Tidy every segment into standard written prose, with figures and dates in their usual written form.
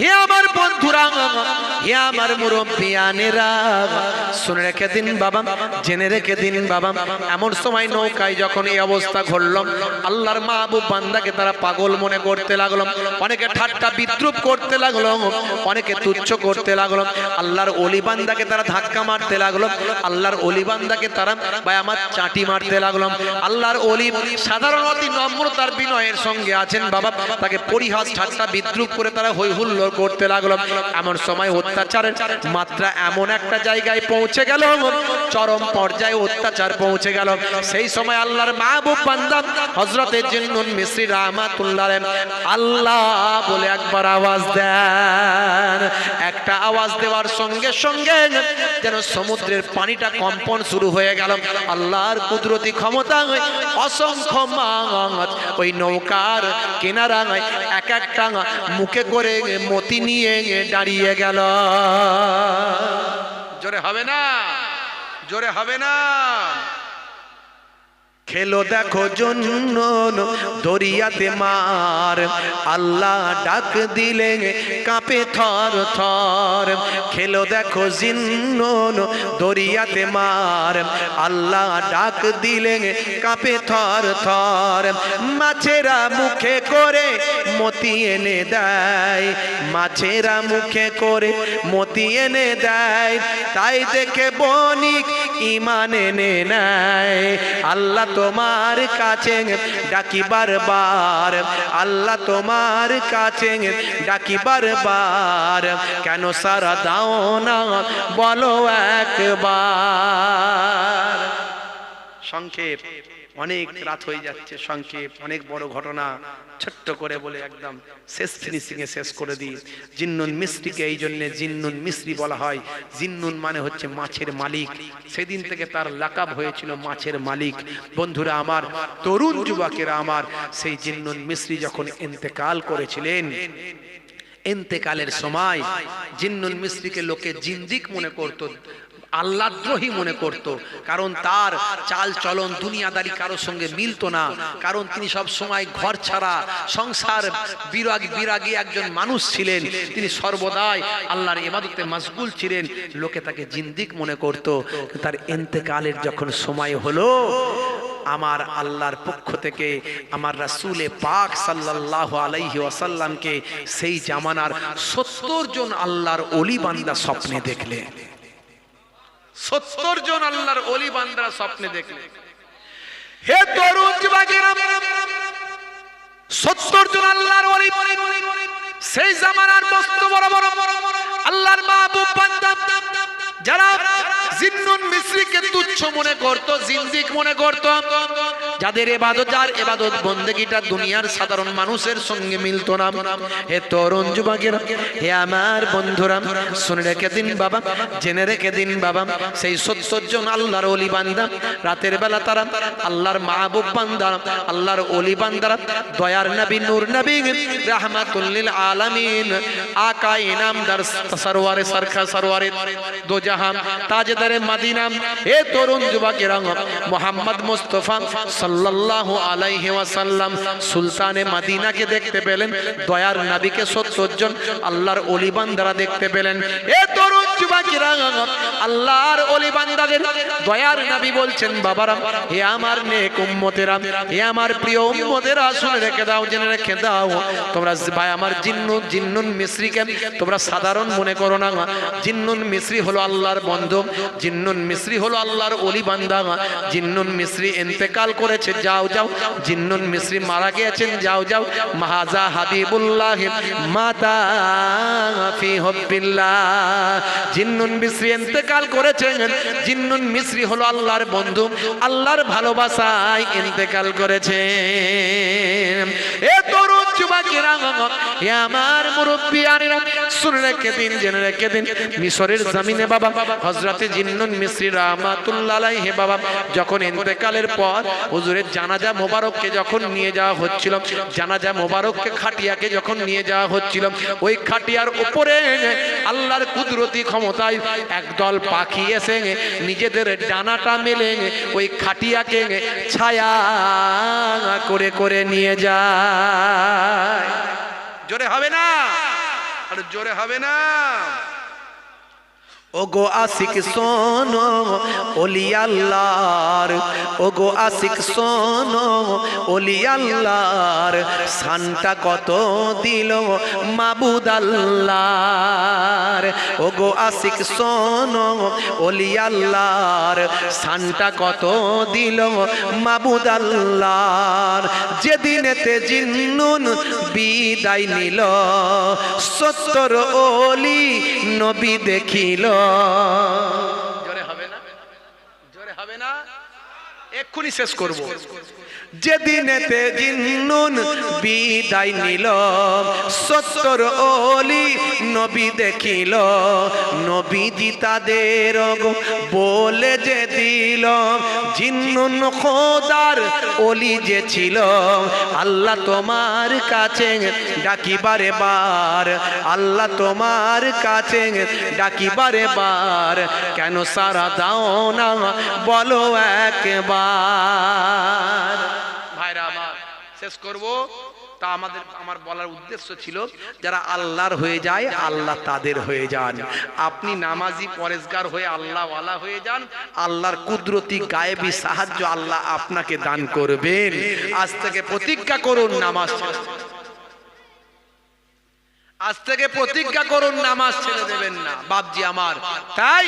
হে আমার বন্ধুরা, হে আমার মুরব্বিয়ানেরা, শুনে রেখে দিন বাবা, জেনে রেখে দিন বাবা, এমন সময় নৌকায় যখন এই অবস্থা ঘটল, আল্লাহর মাহবুব বান্দাকে তারা পাগল মনে করতে লাগলো, অনেকে ঠাট্টা বিদ্রুপ করতে লাগলো, অনেকে তুচ্ছ করতে লাগলো, আল্লাহর ওলি বান্দাকে তারা ধাক্কা মারতে লাগলো, আল্লাহর ওলি বান্দাকে তারা ভাই আমার চাটি মারতে লাগলো। আল্লাহর ওলি সাধারণ অতি নম্রতার বিনয়ের সঙ্গে আছেন বাবা, তাকে পরিহাস ঠাট্টা বিদ্রুপ করে তারা হই হুল্লোড় করতে লাগলো। এমন সময় অত্যাচারের মাত্রা এমন একটা জায়গায় পৌঁছে গেল, চরম পর্যায়ে অত্যাচার পৌঁছে গেল। সেই সময় আল্লাহর মাহবুব বান্দা হযরতে জিন্নুন মিসরি রাহমাতুল্লাহ আলাইহি আল্লাহ বলে একবার আওয়াজ দেন। একটা আওয়াজ দেওয়ার সঙ্গে সঙ্গে যেন সমুদ্রের পানিটা কম্পন শুরু হয়ে গেল। আল্লাহর কুদরতি ক্ষমতা, অসংখ্য মাছ ওই নৌকার কিনারায় এক একটা মুখে করে মতি নিয়ে দাঁড়িয়ে গেল। জোরে হবে না, জোরে হবে না। খেলো দেখো জুন্নুন দরিয়াতে মার, আল্লাহ ডাক দিলে কাঁপে থর থর। খেলো দেখো জিন্নুন দরিয়াতে মার, আল্লাহ ডাক দিলে কাঁপে থর থর। মাছেরা মুখে করে মতি এনে দেয়, মাছেরা মুখে করে মতি এনে দেয়, তাই দেখে বণিক ঈমান এনে নেয়। আল্লাহ তোমার কাছে ডাকি বারবার, আল্লাহ তোমার কাছে ডাকি বারবার, কেন সারা দাও না বলো একবার। সংক্ষেপ, অনেক রাত হয়ে যাচ্ছে, সংক্ষেপ, অনেক বড় ঘটনা, ছোট্ট করে বলে একদম শেষ ফিনিশিং এ শেষ করে দিই। জিন্নুন মিসরিকে এই জন্য জিন্নুন মিসরি বলা হয়। জিন্নুন মানে হচ্ছে মাছের মালিক, সেদিন থেকে তার লাকাব হয়েছিল মাছের মালিক। বন্ধুরা আমার, তরুণ যুবকেরা আমার, সেই জিন্নুন মিসরি যখন ইন্তেকাল করেছিলেন, ইন্তেকালের সময় জিন্নুন মিসরিকে লোকে জিন্দিক মনে করত, আল্লাহদ্রোহী মনে করত, কারণ তার চাল চলন দুনিয়াদারি কারোর সঙ্গে মিলতো না, কারণ তিনি সব সময় ঘর ছাড়া সংসার বিরাগী একজন মানুষ ছিলেন, তিনি সর্বদাই আল্লাহর ইবাদতে মাশগুল ছিলেন, লোকে তাকে জিন্দিক মনে করত। তার ইন্তেকালের যখন সময় হলো, আমার আল্লাহর পক্ষ থেকে আমার রাসূলে পাক সাল্লাল্লাহু আলাইহি ওয়াসাল্লামকে সেই জামানার 70 জন আল্লাহর ওলি বান্দা স্বপ্নে দেখলেন। 70 জন আল্লাহর ওলি বান্দা স্বপ্নে দেখলেন। হে তরুণ যুবকেরা, 70 জন আল্লাহর ওলি, সেই জামানার মস্ত বড় বড় আল্লাহর মাহবুব বান্দা, যারা জিন্নুন মিসরিকে তুচ্ছ মনে করত, জিন্দিক মনে করত, যাদের ইবাদত, যার ইবাদত বন্দেগীটা দুনিয়ার সাধারণ মানুষের সঙ্গে মিলতো না। হে তরুণ যুবকেরা, হে আমার বন্ধুরা, শুনে রেখে দিন বাবা, জেনে রেখে দিন বাবা, সেই 70 জন আল্লাহর ওলি বান্দা রাতের বেলা তারা আল্লাহর মাহবুব বান্দা, আল্লাহর ওলি বান্দারা দয়ার নবী, নূর নবী, রাহমাতুল লিল আলামিন, আকা ইনামদার সরওয়ারে সরখা সরওয়ারে দো জাহান তাজদারে মদিনা, হে তরুণ যুবকেরা, মুহাম্মদ মুস্তাফা সাল্লাল্লাহু আলাইহি ওয়াসাল্লাম সুলতানে মদিনাকে দেখতে পেলেন, দয়ার নবীকে 70 জন আল্লাহর ওলি বান্দারা দেখতে পেলেন। হে তরুণ যুবকেরা, আল্লাহর ওলি বান্দাদের দয়ার নবী বলছেন, বাবারা, হে আমার নেক উম্মতেরা, হে আমার প্রিয় উম্মতেরা, শুনে রেখে দাও, জেনে রেখে দাও, তোমরা ভাই আমার জিন্নুন মিসরিকে তোমরা সাধারণ মনে করো না। জিন্নুন মিসরি হলো আল্লাহর বন্ধু, জিন্নুন মিসরি হলো আল্লাহর ওলি বান্দা। জিন্নুন মিসরি ইন্তেকাল করেছে, যাও যাও, জিন্নুন মিসরি মারা গিয়েছেন, যাও যাও, মাহাজা হাবিবুল্লাহ মাতা ফি হুব্বিল্লাহ। জিন্নুন মিসরি ইন্তেকাল করেছেন, জিন্নুন মিসরি হলো আল্লাহর বন্ধু, আল্লাহর ভালোবাসায় ইন্তেকাল করেছেন। এ তরুণ যুবকেরা, হে আমার মুরব্বিয়ানেরা, শুনে রেখে দিন, জেনে রেখে দিন, মিশরের জমিনে বাবা হযরতে জিন্নুন মিসরি রাহমাতুল্লাহ আলাইহি বাবা যখন ইন্তেকালের পর হুজুরের জানাজা মোবারককে যখন নিয়ে যাওয়া হচ্ছিল, জানাজা মোবারককে খাটিয়াকে যখন নিয়ে যাওয়া হচ্ছিল, ওই খাটিয়ার উপরে আল্লাহর কুদরতি ক্ষমতায় একদল পাখি এসে নিজেদের ডানাটা মেলে ওই খাটিয়াকে ছায়া করে করে নিয়ে যায়। জোরে হবে না, আর জোরে হবে না। ওগো আশিক শোনো ওলি আল্লাহর, ওগো আশিক শোনো ওলি আল্লাহর, শানটা কত দিল মাবুদ আল্লাহর। ওগো আশিক শোনো ওলি আল্লাহর, শানটা কত দিল মাবুদ আল্লাহর। যেদিনেতে জিন্নুন বিদায় নিল, 70 ওলি নবী দেখিল। জোরে হবে না, জোরে হবে না, এক্ষুনি শেষ করব। যেদিনেতে জিন্নুন বিদায় নিল, 70 ওলি নবী দেখিল। নবীজি তাদের বলে যে দিল, জিন্নুন খোদার ওলি যে ছিল। আল্লাহ তোমার কাছে ডাকিবারে বার, আল্লাহ তোমার কাছে ডাকিবারে বার, কেন সারা দাও না বলো একবার। ভাইরা আমার, শেষ করব। তা আমার বলার উদ্দেশ্য ছিল, যারা আল্লাহর হয়ে যায় আল্লাহ তাদের হয়ে যান। আপনি নামাজি পরেজগার হয়ে আল্লাহওয়ালা হয়ে যান, আল্লাহর কুদরতি গায়েবী সাহায্য আল্লাহ আপনাকে দান করবেন। আজ থেকে প্রতিজ্ঞা করুন নামাজ, আজ থেকে প্রতিজ্ঞা করুন নামাজ ছেড়ে দেবেন না বাপজি আমার। তাই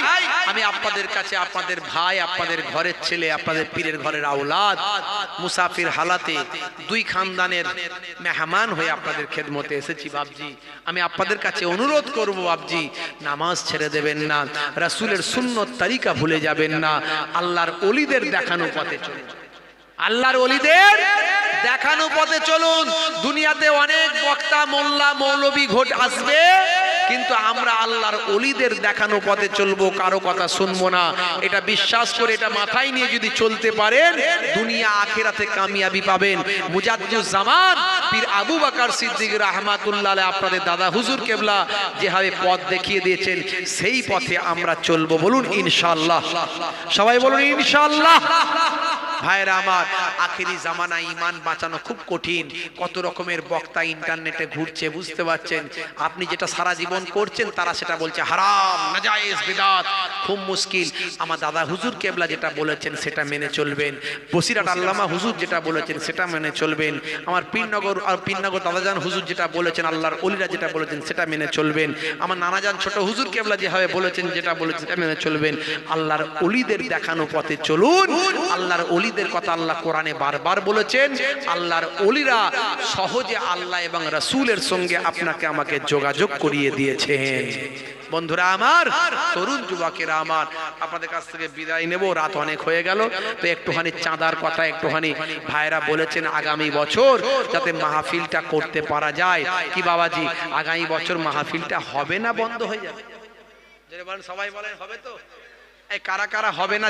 আমি আপনাদের কাছে, আপনাদের ভাই, আপনাদের ঘরের ছেলে, আপনাদের পীরের ঘরের আওলাদ, মুসাফির হালাতে দুই খানদানের মেহমান হয়ে আপনাদের খেদমতে এসেছি বাপজি। আমি আপনাদের কাছে অনুরোধ করব বাপজি, নামাজ ছেড়ে দেবেন না, রাসূলের সুন্নত তরিকা ভুলে যাবেন না, আল্লাহর ওলিদের দেখানো পথে চলুন, আল্লাহর ওলিদের দেখানো পথে চলুন। দুনিয়াতে অনেক বক্তা, মোল্লা, মৌলবী ঘোট আসবে, কিন্তু আমরা আল্লাহর ওলিদের দেখানো পথে চলবো, কারো কথা শুনবো না। এটা বিশ্বাস করে, এটা মাথায় নিয়ে যদি চলতে পারেন, দুনিয়া আখিরাতে কামিয়াবি পাবেন। মুজাদ্দুজ্জামান পীর আবু বকর সিদ্দিক রাহমাতুল্লাহ আলাইহি আপনাদের দাদা হুজুর কেবলা যেভাবে পথ দেখিয়ে দিয়েছেন, সেই পথে আমরা চলবো। বলুন ইনশাআল্লাহ, সবাই বলুন ইনশাআল্লাহ। ভাইরা আমার, আখেরি জামানায় ঈমান বাঁচানো খুব কঠিন। কত রকমের বক্তা ইন্টারনেটে ঘুরছে, বুঝতে পারছেন? আপনি যেটা সারা জীবন করছেন, তারা সেটা বলছে হারাম, নাজায়েজ, বিদআত। খুব মুশকিল। আমার দাদা হুজুর কেবলা যেটা বলেছেন সেটা মেনে চলবেন, বসিরহাট আল্লামা হুজুর যেটা বলেছেন সেটা মেনে চলবেন, আমার পীরনগর দাদাজান হুজুর যেটা বলেছেন, আল্লাহর ওলিরা যেটা বলেছেন সেটা মেনে চলবেন, আমার নানাজান ছোট হুজুর কেবলা যেভাবে বলেছেন, যেটা বলেছেন সেটা মেনে চলবেন। আল্লাহর ওলিদের দেখানো পথে চলুন। আল্লাহর ওলিদের কথা আল্লাহ কোরআনে বারবার বলেছেন। আল্লাহর ওলিরা সহজে আল্লাহ এবং রাসূলের সঙ্গে আপনাকে আমাকে যোগাযোগ করিয়ে দিয়েছেন। বন্ধুরা আমার, তরুণ যুবকেরা আমার, আপনাদের কাছ থেকে বিদায় নেব, রাত অনেক হয়ে গেল। তো একটুখানি চাঁদার কথা একটুখানি ভাইরা বলেছেন, আগামী বছর যাতে মাহফিলটা করতে পারা যায়। কি বাবাজি, আগামী বছর মাহফিলটা হবে না বন্ধ হয়ে যাবে? সবাই বলেন হবে তো? এই কারা কারা হবে না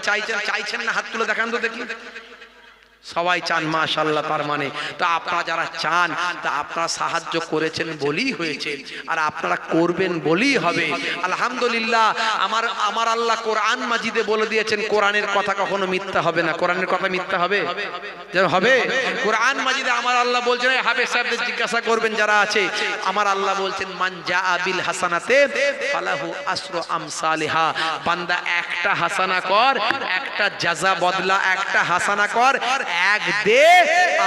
চাইছেন না? হাত তুলে দেখান তো দেখি। সবাই চান, মাশাআল্লাহ। তার মানে তো আপনারা যারা চান, তা আপনারা সাহায্য করেছেন বলেই হয়েছে, আর আপনারা করবেন বলেই হবে। আলহামদুলিল্লাহ। আমার আল্লাহ কোরআন মাজিদে বলে দিয়েছেন, কোরআনের কথা কখনো মিথ্যা হবে না। কোরআনের কথা মিথ্যা হবে? হবে। কোরআন মাজিদে আমার আল্লাহ বলছেন, হাফেজ সাহেবদের জিজ্ঞাসা করবেন যারা আছে, আমার আল্লাহ বলছেন, মান জাআ বিল হাসানাতে ফালাহু আসরু আমসালিহা। বান্দা একটা হাসানা কর, একটা জাযা বদলা, একটা হাসানা কর, এক দে,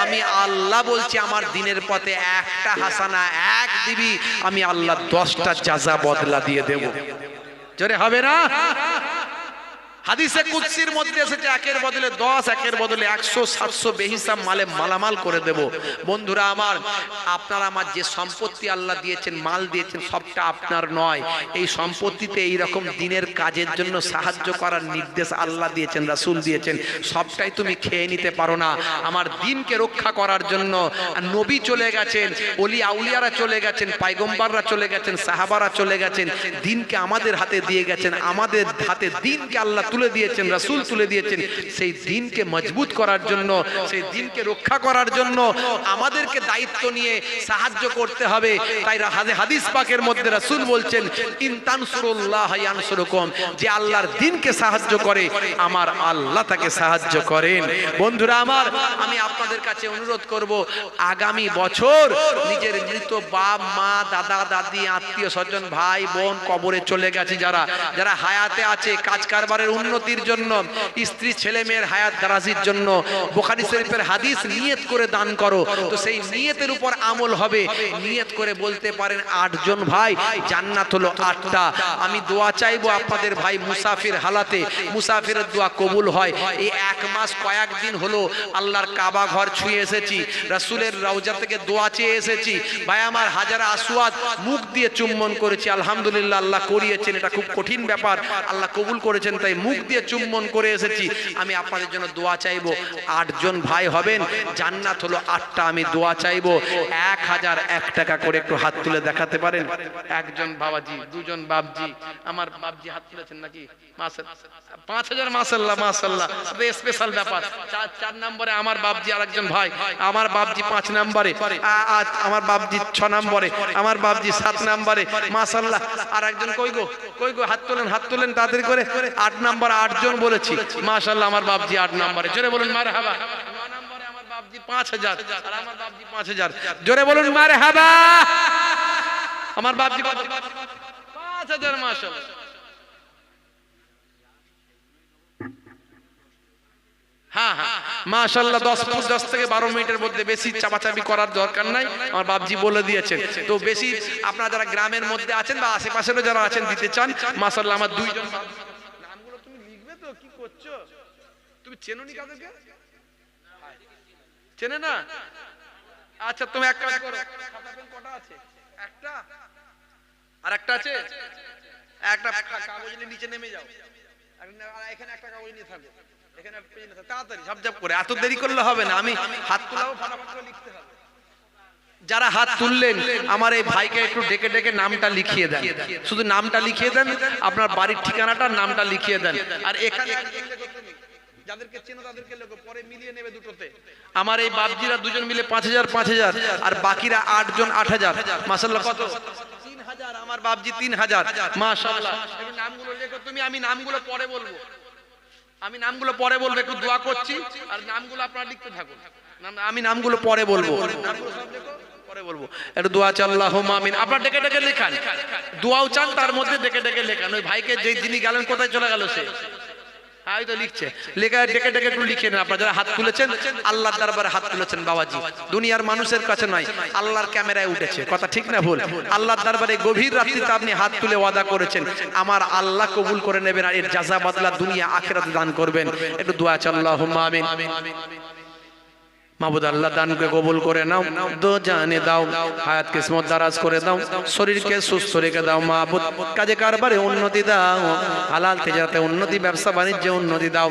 আমি আল্লাহ বলছি আমার দিনের পথে একটা হাসানা এক দিবি, আমি আল্লাহ 10টা জাযা বদলা দিয়ে দেব। জোরে হবে না? হাদিসে কুদসির মধ্যে এসেছে, একের বদলে 10, একের বদলে 100, 700 বেহিসাব মালে মালামাল করে দেব। বন্ধুরা আমার, আপনারা আমার যে সম্পত্তি আল্লাহ দিয়েছেন, মাল দিয়েছেন, সবটা আপনার নয়। এই সম্পত্তিতে এই রকম দিনের কাজের জন্য সাহায্য করার নির্দেশ আল্লাহ দিয়েছেন, রাসূল দিয়েছেন। সবটাই তুমি খেয়ে নিতে পারো না। আমার দিনকে রক্ষা করার জন্য নবী চলে গেছেন, ওলি আউলিয়ারা চলে গেছেন, পয়গম্বররা চলে গেছেন, সাহাবারা চলে গেছেন, দিনকে আমাদের হাতে দিয়ে গেছেন। আমাদের হাতে দিনকে আল্লাহ তুলে দিয়েছেন, রাসূল তুলে দিয়েছেন, সেই দিনকে মজবুত করার জন্য, সেই দিনকে রক্ষা করার জন্য আমাদেরকে দায়িত্ব নিয়ে সাহায্য করতে হবে। তাই হাদিস পাকের মধ্যে রাসূল বলছেন, ইন তানসুরুল্লাহ ইয়ানসুরুকুম, যে আল্লাহর দিনকে সাহায্য করে আমার আল্লাহ তাকে সাহায্য করেন। বন্ধুরা আমার, আমি আপনাদের কাছে অনুরোধ করব, আগামী বছর নিজের মৃত বাপ মা দাদা দাদি আত্মীয় স্বজন ভাই বোন কবরে চলে গেছে যারা যারা হায়াতে আছে, কাজ কারবারের উন্নতির জন্য, স্ত্রী ছেলে মেয়ের হায়াত দারাজির জন্য বুখারী শরীফের হাদিস নিয়ত করে দান করো। তো সেই নিয়তের উপর আমল হবে। নিয়ত করে বলতে পারেন 8 জন ভাই, জান্নাত হলো 8টা। আমি দোয়া চাইবো আপনাদের ভাই মুসাফির হালাতে, মুসাফিরের দোয়া কবুল হয়। এই 1 মাস কয়েকদিন হলো আল্লাহর কাবা ঘর ছুঁয়ে এসেছি, রাসূলের রওজা থেকে দোয়া চেয়ে এসেছি। ভাই আমার হাজারা আসওয়াদ মুখ দিয়ে চুম্বন করেছি, আলহামদুলিল্লাহ আল্লাহ করিয়েছেন। এটা খুব কঠিন ব্যাপার, আল্লাহ কবুল করেছেন, তাই মুখ দিয়ে চুম্বন করে এসেছি। আমি আপনাদের জন্য দোয়া চাইবো। 8 জন ভাই হবেন, জান্নাত হলো 8টা। আমি দোয়া চাইবো 1001 টাকা করে একটু হাত তুলে দেখাতে পারেন? একজন বাবাজি, 2 জন বাপজি, আমার বাপজি হাত তুলেছেন নাকি? মাশাআল্লাহ 5000, মাশাআল্লাহ মাশাআল্লাহ, স্পেশাল ব্যাপার। 4 নম্বরে আমার বাপজি, আরেকজন ভাই আমার বাপজি 5 নম্বরে, আমার বাপজি 6 নম্বরে, আমার বাপজি 7 নম্বরে, মাশাআল্লাহ। আর একজন কই গো, কই গো, হাত তোলেন, হাত তোলেন তাড়াতাড়ি করে। 8 নম্বর, 8 জন বলেছি, মাশাআল্লাহ। আমার বাপজি 8 নম্বরে, জোরে বলুন মারহাবা। 9 নম্বরে আমার বাপজি 5000, আর আমার বাপজি 5000, জোরে বলুন মারহাবা। আমার বাপজি 5000, মাশাআল্লাহ। হ্যাঁ হ্যাঁ মাশাআল্লাহ, 10 থেকে 12 মিনিটের মধ্যে, বেশি চাপাচাপি করার দরকার নাই, আমার বাপজি বলে দিয়েছেন। তো বেশি আপনারা যারা গ্রামের মধ্যে আছেন বা আশেপাশেরও যারা আছেন দিতে চান, মাশাআল্লাহ। আমার 2 জন নামগুলো তুমি লিখবে তো? কি করছো তুমি? চেনোনি কাদেরকে? চেনে না? আচ্ছা তুমি এক কাজ করো, খাতা পেন কটা আছে? একটা, আর একটা আছে, একটা কাগজ নিয়ে নিচে নেমে যাও, আর এখানে একটা কাগজ নিয়ে থাকো, এখানে তাড়াতাড়ি ঝপঝপ করে। এত দেরি করলে হবে না, আমি হাত তোলাও ফটাফট করে লিখতে হবে। যারা হাত তুললেন আমার এই ভাইকে একটু ডেকে ডেকে নামটা লিখিয়ে দেন, শুধু নামটা লিখিয়ে দেন, আপনার বাড়ির ঠিকানাটা, নামটা লিখিয়ে দেন। আর এখানে যাদেরকে চেনো তাদেরকে লেখো, পরে মিলিয়ে নেবে দুটোতে। আমার এই বাপজিরা 2 জন মিলে 5000 5000, আর বাকিরা 8 জন 8000, মাশাআল্লাহ। কত? 3000। আমার বাপজি 3000, মাশাআল্লাহ। এই নামগুলো লেখো তুমি, আমি নামগুলো পরে বলবো, আমি নামগুলো পরে বলবো, একটু দোয়া করছি, আর নামগুলো আপনারা লিখতে থাকুন। আমি নামগুলো পরে বলবো, নামগুলো সব লেখো, পরে বলবো। একটু দোয়া চাই, আল্লাহুম্মা আমিন। আপনারা ডেকে ডেকে লেখান, দোয়াও চান, তার মধ্যে ডেকে ডেকে লেখান। ওই ভাইকে যে যিনি গেলেন, কোথায় চলে গেল সে? হয়তো লিখছে, লেখা ডেকে ডেকে একটু লিখে নেন। আপনারা যারা হাত তুলেছেন, আল্লাহর দরবারে হাত তুলেছেন বাবাজি, দুনিয়ার মানুষের কাছে নয়, আল্লাহর ক্যামেরায় উঠেছে, কথা ঠিক না ভুল? আল্লাহর দরবারে গভীর রাত্রিতে আপনি হাত তুলে ওয়াদা করেছেন, আমার আল্লাহ কবুল করে নেবেন, আর এর জাযা বদলা দুনিয়া আখিরাতে দান করবেন। একটু দোয়া চাই, আল্লাহুম্মা আমিন। মাবুদ আল্লাহ দানকে কবুল করে নাও, দো জানে দাও, হায়াত কিসমত দারাজ করে দাও, শরীরকে সুস্থ রেখে দাও মাবুদ, কাজে কারবারে উন্নতি দাও, হালাল তিজারাতে উন্নতি, ব্যবসা বাণিজ্যে উন্নতি দাও।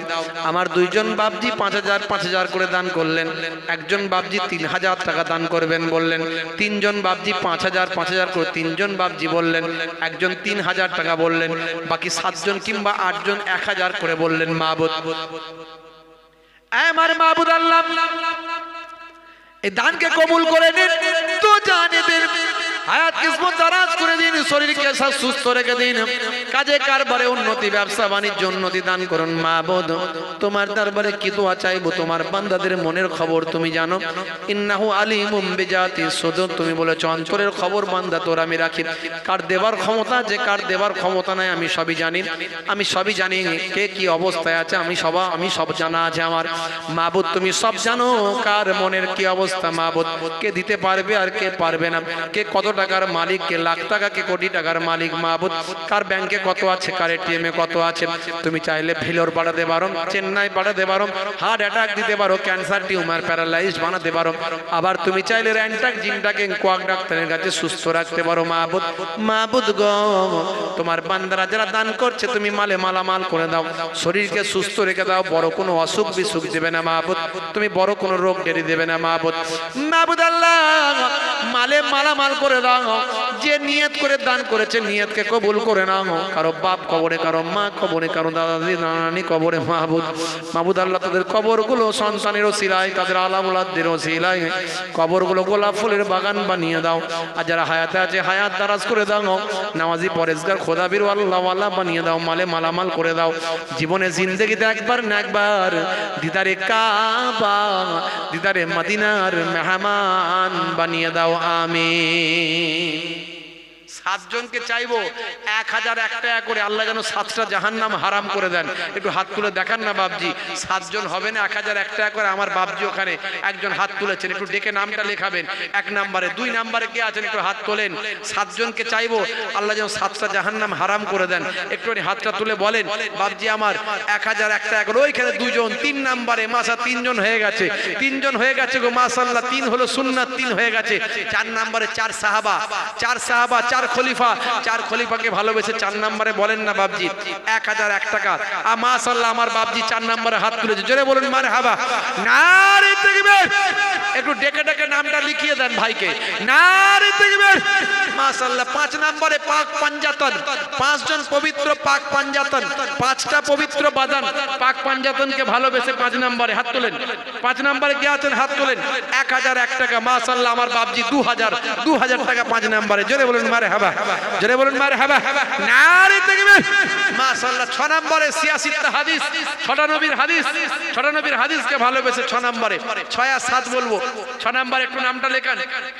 আমার 2 জন বাপজি 5000 5000 করে দান করলেন, একজন বাপজি 3000 টাকা দান করবেন বললেন, 3 জন বাপজি 5000 5000 করে, 3 জন বাপজি বললেন, একজন 3000 টাকা বললেন, বাকি 7 জন কিংবা 8 জন 1000 করে বললেন। মাবুদ, আমার মাবুদ আল্লাহ এই দানকে কবুল করে নিন, তো জানে দিন, হায়াত কিসমত দারাজ করে দিন, শরীরকে সুস্থ রেখে দিন, কাজে কারবারে উন্নতি, ব্যবসা বাণিজ্য উন্নতি দান করুন। মাবুদ, তোমার দরবারে কি দোয়া চাইবো, তোমার বান্দাদের মনের খবর তুমি জানো, ইন্নাহু আলিমুম বিজাতি সুদূর, তুমি বলেছো অন্তরের খবর বান্দা তোর আমি রাখি, কার দেবার ক্ষমতা যে কার দেবার ক্ষমতা নাই আমি সবই জানি, আমি সবই জানি, কে কি অবস্থায় আছে আমি সব জানা আছে আমার। মাবুদ, তুমি সব জানো, কার মনের কি অবস্থা মাবুদ, কে দিতে পারবে আর কে পারবে না, কে কত টাকার মালিক, কে লাখ টাকা, কে কোটি টাকার মালিক মাবুদ, কার ব্যাংকে কত আছে, কার এটিএমে কত আছে, তুমি চাইলে ভেলোর বাড়াতে পারো, চেন্নাই বাড়াতে পারো, হার্ট অ্যাটাক দিতে পারো, ক্যান্সার টিউমার প্যারালাইজড বানাতে পারো, আবার তুমি চাইলে র্যান্টাক জিনটাকে কোয়াক ডাক্তারের কাছে সুস্থ রাখতে পারো। মাবুদ, মাবুদ গো, তোমার বান্দারা যারা দান করছে তুমি মালে মালামাল করে দাও, শরীরকে সুস্থ রেখে দাও, বড় কোনো অসুখ বিসুখ দেবে না মাবুদ, তুমি বড় কোনো রোগ ডেরি দেবে না মাবুদ। মাবুদ আল্লাহ, মালে মালামাল করে দাও, যে নিয়ত করে দান করেছে নিয়তকে কবুল করে নাও। কারো বাপ কবরে, কারো মা কবরে, কারো দাদা দাদি নানি কবরে, মাহবুদ আল্লাহ তাদের কবরগুলো সন্তানের ওসিলায়, তাদের আলামুলাদের ওসিলায় কবরগুলো গোলাপ ফুলের বাগান বানিয়ে দাও। আর যারা হায়াতে আছে হায়াত দারাজ করে দাও, নামাজি পরেজগার খোদাবির আল্লাহওয়ালা বানিয়ে দাও, মালে মালামাল করে দাও। জীবনে জিন্দেগিতে একবার না একবার দিদারে কাবা, দিদারে মদিনার মেহমান বানিয়ে দাও, আমিন। 7 জনকে চাইবো 1001 টাকা করে, আল্লাহ যেন 7টা জাহান্নাম হারাম করে দেন। একটু হাত তুলে দেখান না বাপজি। 7 জন হবে না, 1001 টাকা করে। আমার বাপজি ওখানে একজন হাত তুলেছেন, একটু ডেকে নামটা লেখাবেন 1 নম্বরে। 2 নম্বরে কে আছেন একটু হাত তোলেন। 7 জনকে চাইবো আল্লাহ যেন 7টা জাহান্নাম হারাম করে দেন। একটু হাতটা তুলে বলেন বাপজি আমার 1001 টাকা করে। ওইখানে 2 জন। 3 নম্বরে মাশা 3 জন হয়ে গেছে, 3 জন হয়ে গেছে গো মাশাআল্লাহ। 3 হলো সুন্নাত, 3 হয়ে গেছে। 4 নম্বরে 4 সাহাবা, 4 সাহাবা, 4 খলিফা। 4 খলিফাকে ভালোবেসে 4 নম্বরে বলেন না বাপজি 1001 টাকা। আর মাশাআল্লাহ আমার বাপজি 4 নম্বরে হাত তুলেছে, জোরে বলুন মারহাবা। নারে তাকবীর। একটু ডেকে ডেকে নামটা লিখিয়ে দেন ভাইকে। নারে তাকবীর। মাশাআল্লাহ 5 নম্বরে পাক পাঞ্জাতন। 5 জন পবিত্র পাক পাঞ্জাতন, 5টা পবিত্র বাদান পাক পাঞ্জাতনকে ভালোবেসে 5 নম্বরে হাত তোলেন। 5 নম্বরে কে আছেন হাত তোলেন। 1001 টাকা মাশাআল্লাহ আমার বাপজি 2000 টাকা 5 নম্বরে, জোরে বলুন মারহাবা, জোরে বলুন মারহাবা। নারে তাকবীর। মাশাআল্লাহ 6 নম্বরে 86টা হাদিস, 6টা নবীর হাদিস, 6টা নবীর হাদিসকে ভালোবেসে 6 নম্বরে। 6 আর 7 বলবো। 6 নম্বরে একটু নামটা লেখান।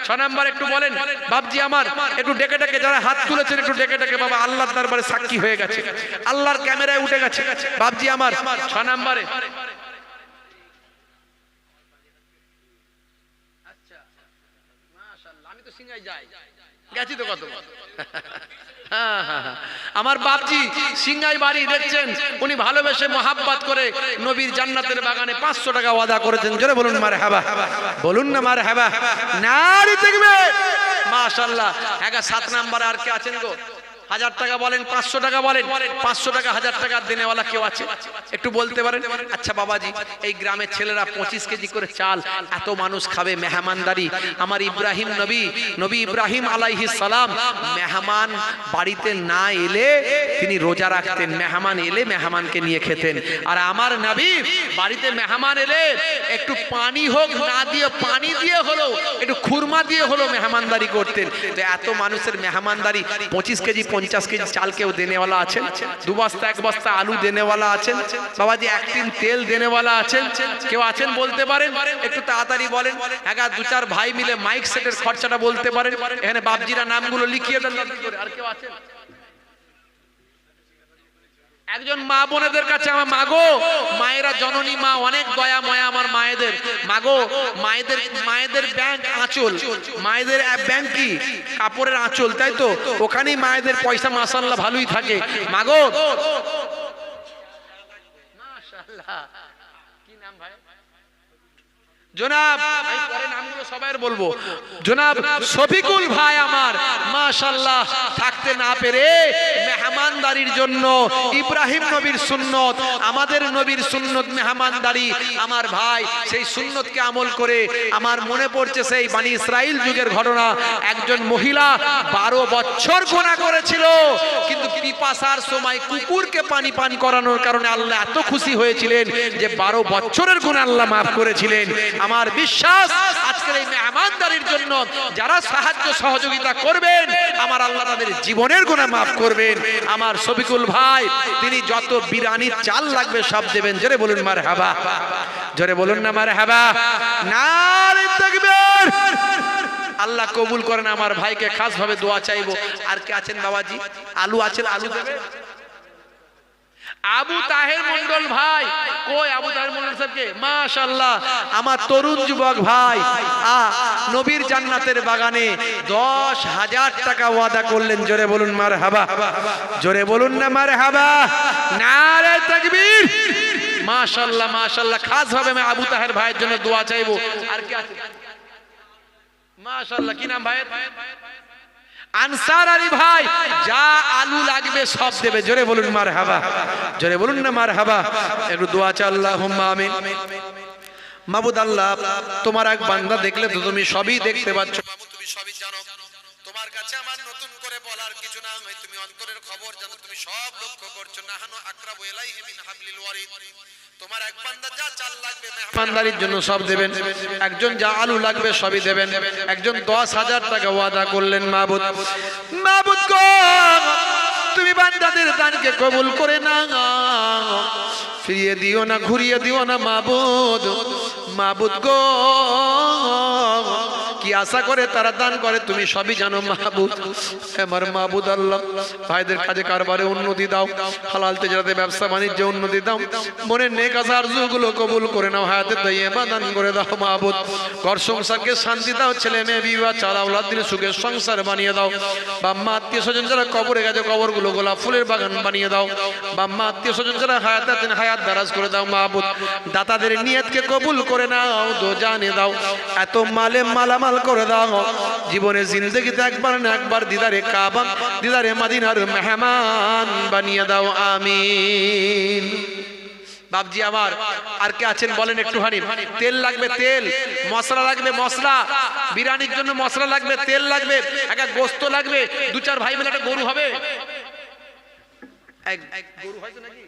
6 নম্বরে একটু বলেন বাপজি আমার একটু ডেকে ডেকে যারা হাত তুলেছেন একটু ডেকে ডেকে, বাবা আল্লাহর দরবারে সাক্ষী হয়ে গেছে, আল্লাহর ক্যামেরায় উঠে গেছে বাপজি আমার 6 নম্বরে। আচ্ছা মাশাআল্লাহ আমি তো সিঙ্গাই যাই গেছি তো কত। আমার বাপজি সিংহাই বাড়ি দেখছেন, উনি ভালোবেসে মোহাব্বত করে নবীর জান্নাতের বাগানে 500 টাকা ওয়াদা করেছেন, জোরে বলুন মারহাবা, বলুন না মারহাবা। নারী তাকবীর। মাশাআল্লাহ। 7 নম্বরে আর কে আছেন গো? 1000 টাকা বলেন, 500 টাকা বলেন। 500 টাকা 1000 টাকা দেনেওয়ালা কেউ আছে একটু বলতে পারেন? আচ্ছা বাবাজি এই গ্রামের ছেলেরা 25 কেজি করে চাল, এত মানুষ খাবে, মেহমানদারি। আমার ইব্রাহিম নবী ইব্রাহিম আলাইহিস সালাম মেহমান বাড়িতে না এলে তিনি রোজা রাখতেন, মেহমান এলে মেহমানকে নিয়ে খেতেন। আর আমার নবী বাড়িতে মেহমান এলে একটু পানি হোক না দিয়ে, পানি দিয়ে হলো, একটু খুরমা দিয়ে হলো মেহমানদারি করতেন। তো এত মানুষের মেহমানদারি, 25 কেজি 50 কেজি চাল কেউ দেনেওয়ালা আছেন? 2 বস্তা 1 বস্তা আলু দেনেওয়ালা আছেন? বাবাজি 1 টিন তেল দেনেওয়ালা আছেন? কেউ আছেন বলতে পারেন? একটু তাড়াতাড়ি বলেন। 2-4 ভাই মিলে মাইক সেটের খরচাটা বলতে পারেন? এখানে বাপজিরা নামগুলো লিখিয়ে দেন। আর কেউ আছেন? একজন মা বোনেদের কাছে আমার মাগো, মায়েরা জননী মা, অনেক দয়া ময়া আমার মায়েদের। মাগো মায়েদের ব্যাংক আঁচল, মায়েদের ব্যাংক কি কাপড়ের আঁচল, তাই তো? ওখানেই মায়েদের পয়সা মাশাআল্লাহ ভালোই থাকে। মাগো মাশাআল্লাহ কি নাম ভাই? জনাব আমি পরে নামগুলো সবাইয়ের বলবো। জনাব শফিকুল ভাই আমার মাশাআল্লাহ থাকতে না পেরে মেহমানদারির জন্য ইব্রাহিম নবীর সুন্নত, আমাদের নবীর সুন্নত মেহমানদারি, আমার ভাই সেই সুন্নতকে আমল করে আমার মনে পড়ছে সেই বানি ইসরাইল যুগের ঘটনা। একজন মহিলা 12 বছর গুনাহ করেছিল, কিন্তু পিপাসার সময় কুকুরকে পানি পান করানোর কারণে আল্লাহ এত খুশি হয়েছিলেন যে 12 বছরের গুনাহ আল্লাহ মাফ করেছিলেন। আমার বিশ্বাস আজকের এই মেহমানদারির জন্য যারা সাহায্য সহযোগিতা করবেন আমার আল্লাহ তাদের জীবনের গুনাহ মাফ করবেন। আমার শফিকুল ভাই তিনি যত বিরিয়ানির চাল লাগবে সব দেবেন, জোরে বলুন মারহাবা, জোরে বলুন না মারহাবা। নারে তাকবীর। আল্লাহ কবুল করেন আমার ভাইকে, খাস ভাবে দোয়া চাইবো। আর কে আছেন বাবাজি? আলু আছেন, আলু দেবে। আবু তাহের মন্ডল ভাই কই? আবু তাহের মন্ডল সাহেবকে মাশাআল্লাহ আমার তরুণ যুবক ভাই নবীর জান্নাতের বাগানে 10,000 টাকা ওয়াদা করলেন, জোরে বলুন মারহাবা, জোরে বলুন না মারহাবা। নারে তাকবীর। মাশাআল্লাহ মাশাআল্লাহ। খাস ভাবে আমি আবু তাহের ভাইয়ের জন্য দোয়া চাইবো। আর কি আছে? মাশাআল্লাহ কি নাম ভাইয়ের? আনসার আলী ভাই যা আলু লাগবে সব দেবে, জোরে বলুন মারহাবা, জোরে বলুন না মারহাবা। একটু দোয়া চাই। আল্লাহুম্মা আমিন। মাবুদ আল্লাহ তোমার এক বান্দা দেখলে তো তুমি সবই দেখতে পাচ্ছ, তুমি সবই জানো। তোমার কাছে আমার নতুন করে বলার কিছু না, তুমি অন্তরের খবর জানো, তুমি সব লক্ষ্য করছো। নাহানু আকরাবু ইলাইহি মিন হাবলিল ওয়ারিদ। তোমার এক বান্দা যা চাল লাগবে মেহমানদারির জন্য সব দেবেন, একজন যা আলু লাগবে সবই দেবেন, একজন 10,000 টাকা ওয়াদা করলেন। মাবুদ, মাবুদ গো, তুমি বান্দাদের দানকে কবুল করে নাও, ফিরিয়ে দিও না, ঘুরিয়ে দিও না মাবুদ। মাবুদ গো, কি আশা করে তারা দান করে তুমি সবই জানো মাহবুব। আমার মাহবুদ আল্লাহ, ভাইদের কাজে কারবারে উন্নতি দাও, হালাল তেজারাতে ব্যবসা বাণিজ্যে উন্নতি দাও, মনের নেক আশা আরজুগুলো কবুল করে নাও, হায়াতে তাইয়্যিবা দান করে দাও মাহবুব। ঘর সংসারকে শান্তি দাও, ছেলে মেয়ে বিবাহ চালা আওলাদ দিনে সুখের সংসার বানিয়ে দাও। বাম্মা আত্মীয় স্বজন যারা কবরে গেছে কবরগুলো গোলাপ ফুলের বাগান বানিয়ে দাও। বাম্মা আত্মীয় স্বজন যারা হায়াত আছেন হায়াত দারাজ করে দাও মাহবুব। দাতাদের নিয়তকে কবুল করে নাও, দো জানে দাও, এত মালে মালামাল করে দাও, জীবনে জিন্দেগিতে একবার না একবার দিদারে কাবা দিদারে মদিনার মেহমান বানিয়ে দাও, আমিন। বাপজি আমার আর কে আছেন বলেন একটুখানি? তেল লাগবে, তেল, মশলা লাগবে, মশলা, বিরিয়ানির জন্য মশলা লাগবে, তেল লাগবে, একটা গোস্ত লাগবে, 2-4 ভাই মিলে একটা গরু হবে, এক গরু হয়তো নাকি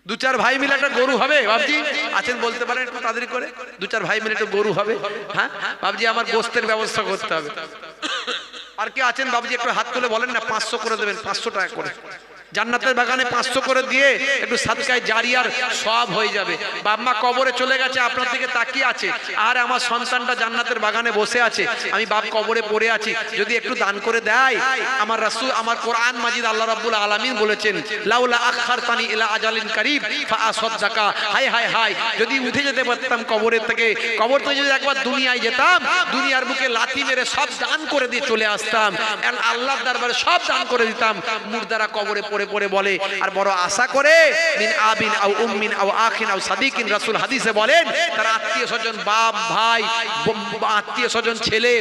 2-4 ভাই মিলে একটা গরু হবে। বাবজি আছেন বলতে পারেন একটু তাড়াতাড়ি করে, 2-4 ভাই মিলে একটা গরু হবে। হ্যাঁ বাবজি আমার গোস্তের ব্যবস্থা করতে হবে। আর কে আছেন বাবজি একটু হাত তুলে বলেন না, 500 করে দেবেন, 500 টাকা করে। জান্নাতের বাগানে 500 করে দিয়ে একটু সাদকায়ে জারিয়ার সব হয়ে যাবে। বাপ-মা কবরে চলে গেছে, আপনার দিকে তাকিয়ে আছে, আর আমার সন্তানটা জান্নাতের বাগানে বসে আছে, আমি বাপ কবরে পড়ে আছি, যদি একটু দান করে দেয়, আমার রাসূল, আমার কোরআন মাজিদ আল্লাহ রাব্বুল আলামিন বলেছেন, লাউলা আখারতানি ইলা আজালিন কারীব ফাআসাদদাকা। হায় হায় হায়, যদি উঠে যেতে পারতাম কবরের থেকে, কবর থেকে যদি একবার দুনিয়ায় যেতাম, দুনিয়ার বুকে লাথি মেরে সব দান করে দিয়ে চলে আসতাম, আল্লাহর দরবারে সব দান করে দিতাম। মুর্দারা কবরে পড়ে পড়ে বলে, আর বড় আশা করে, মিন আবিন আও উম্মিন আও আখিন আও সাদিকিন, রাসূল হাদিসে বলেন, তারা আত্মীয় স্বজন, বাপ ভাই, আত্মীয় স্বজন, ছেলে,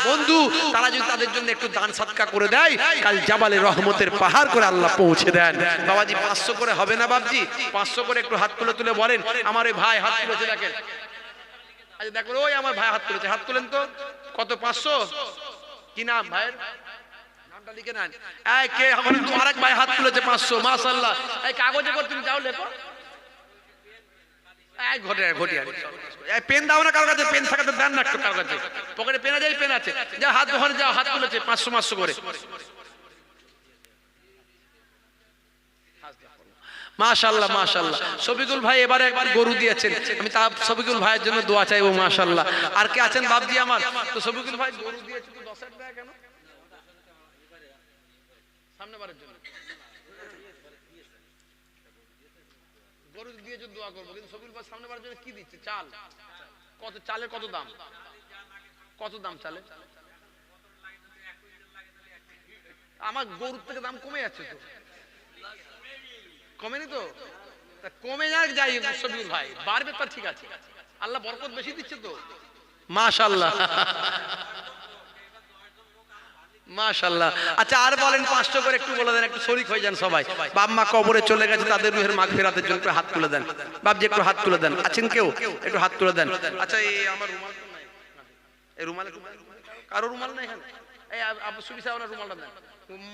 বন্ধু, তারা যদি তাদের জন্য একটু দান সাদকা করে দেয়, কাল জাবালে রহমতের পাহাড় করে আল্লাহ পৌঁছে দেন। বাবাজি 500 করে হবে না বাবজি? 500 করে একটু হাত তুলে তুলে বলেন, আমার এই ভাই হাত তুলেছে দেখেন, আচ্ছা দেখুন, ওই আমার ভাই হাত তুলেছে, হাত তুলেন তো, কত? 500? কি নাম ভাইয়ের? নামটা লিখে নেন। এই কে আমার আরেক ভাই হাত তুলেছে 500, মাশাআল্লাহ। এই কাগজে করে তুমি যাও লেখো, এই ঘটিয়া এই পেন দাও না কারো কাছে, পেন থাকাতে দেন না একটু কারো কাছে, পকেটে পেন আছে, পেন আছে, যা হাত ধরে যাও, হাত তুলেছে 500 করে। মাশাআল্লাহ মাশাআল্লাহ। শফিকুল ভাই এবারে একবার গরু দিয়েছেন, আমি তা শফিকুল ভাইয়ের জন্য দোয়া চাইবো মাশাআল্লাহ। আর কে আছেন বাপজি আমার? তো শফিকুল ভাই গরু দিয়েছে তো 10,000 টাকা কেন? সামনে বারের জন্য গরু দিয়েছে, দোয়া করবো, কিন্তু শফিকুল ভাই সামনে বারের জন্য কি দিচ্ছে? চাল। কত চালের কত দাম? কত দাম চালের? আমার গরুর থেকে দাম কমে যাচ্ছে তো, কমেনি তো? কমে যাক, যাই শফিকুল ভাই, বাড়বে তো ঠিক আছে, আল্লাহ বরকত বেশি দিচ্ছে তো, মাশাআল্লাহ মাশাআল্লাহ। আচ্ছা আর বলেন 500 করে একটু বলে দেন, একটু শরীক হয়ে যান সবাই। বাপ মা কবরে চলে গেছে, তাদের রুহের মাগফিরাতের জন্য একটু হাত তুলে দেন। বাপজি একটু হাত তুলে দেন, আছেন কেউ? একটু হাত তুলে দেন। আচ্ছা এই আমার রুমাল তো নাই, এই রুমাল কারো রুমাল নাই এখানে? এই আবু সুবিসা ওনার রুমালটা দেন,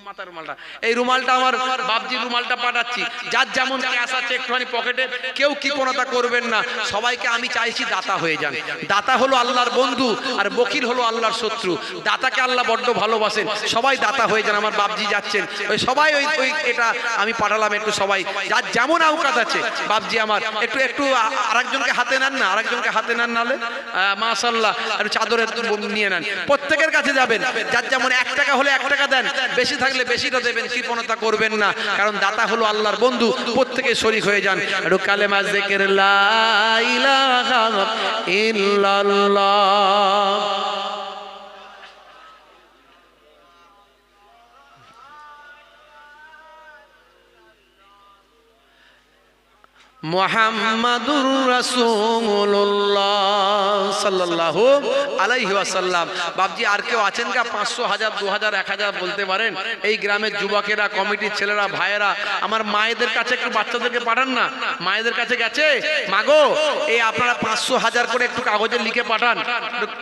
মাথার রুমালটা, এই রুমালটা আমার বাপজির রুমালটা পাঠাচ্ছি। যার যেমন ক্যাশ আছে একটুখানি পকেটে, কেউ কৃপণতা করবেন না, সবাইকে আমি চাইছি দাতা হয়ে যান। দাতা হলো আল্লাহর বন্ধু, আর বকিল হলো আল্লাহর শত্রু। দাতাকে আল্লাহ বড্ড ভালোবাসেন, সবাই দাতা হয়ে যান। আমার বাপজি যাচ্ছেন, ওই সবাই ওই এটা আমি পাঠালাম, একটু সবাই যার যেমন আওকাত আছে, বাপজি আমার একটু একটু আরেকজনকে হাতে নেন না, আরেকজনকে হাতে নেন, নালে মাশাআল্লাহ একটু চাদরে নিয়ে নেন, প্রত্যেকের কাছে যাবেন, যার যেমন 1 টাকা হলে 1 টাকা দেন, বেশি থাকলে বেশিটা দেবেন, কৃপণতা করবেন না, কারণ দাতা হলো আল্লাহর বন্ধু। প্রত্যেকে শরীক হয়ে যান, একটু কালেমা জিকির লা ইলাহা ইল্লাল্লাহ। মুহাম্মাদুর রাসূলুল্লাহ সাল্লাল্লাহু আলাইহি ওয়াসাল্লাম। বাপজি আর কেউ আছেন কা 500 1000 2000 1000 বলতে পারেন? এই গ্রামের যুবকেরা, কমিটির ছেলেরা, ভাইয়েরা, আমার মায়েদের কাছে একটু বাচ্চাদেরকে পাঠান না। মায়েদের কাছে গেছে, মাগো এই আপনারা 500 1000 করে একটু কাগজে লিখে পাঠান,